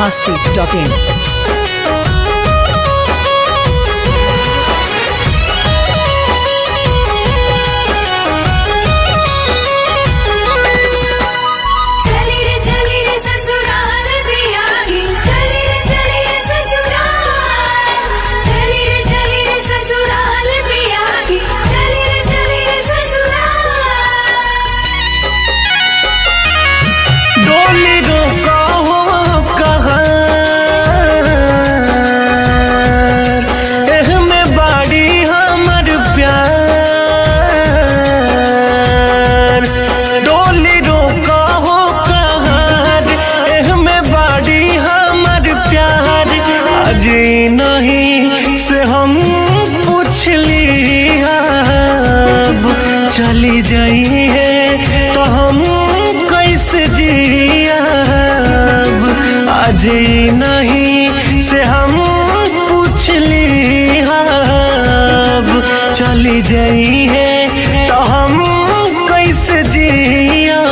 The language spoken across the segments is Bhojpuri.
biharmasti.in। नहीं से हम पूछ ली अब चली जाई है तो हम कैसे जियब। आज नहीं से हम पूछ ली अब चली जाई है तो हम कैसे जियब।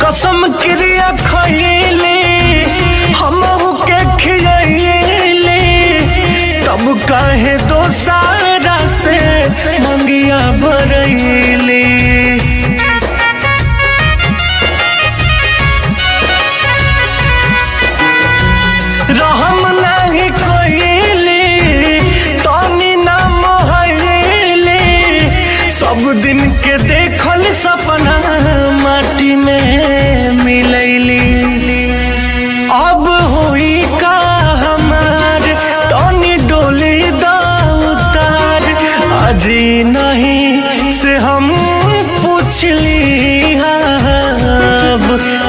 कसम क्रिया खइले हमहू के खियले तब काहे दोसारा से मंगिया भरइले। रहम नहीं कइले तनी ना मोहइले सब दिन के देखल सपना माटी में मिलैली। अब हुई का हमार तनी डोली दा उतार। आज नहीं से हम पूछ ली अब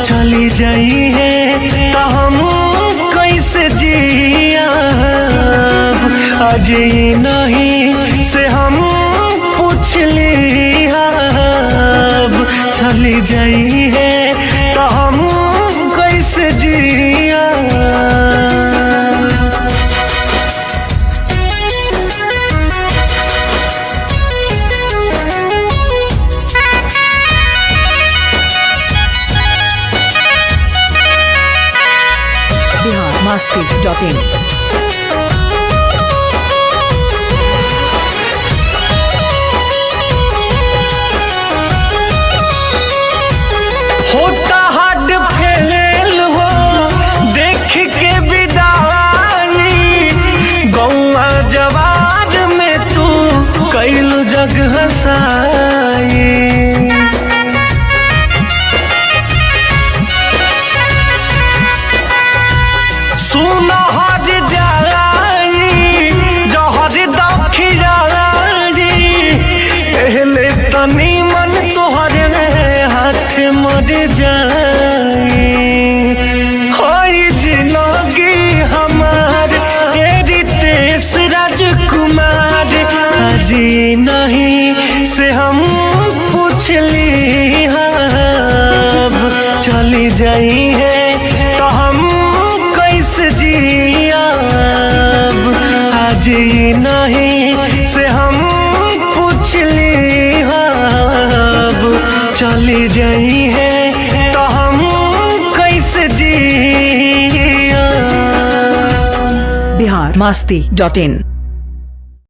चली जाई है तो हम कैसे जियब। आज नहीं से हम पूछ ली अब चली जाई है तो हम कैसे जियब। biharmasti.in। होता हड फेल हो देख के विदाई गौआ जवार में तू कैल जग हसाई। सुना हज जाई जहर दखियाई एहले तनी मन तोहरे हाथ मर जाई। होई जिंदगी हमार रितेश राजकुमार। आज नहीं से हम पूछ ली अब चली जाई है तो हम कैसे जियब। आज नहीं से हम पूछ ली अब चली जाई है तो हम कैसे जियब। biharmasti.in।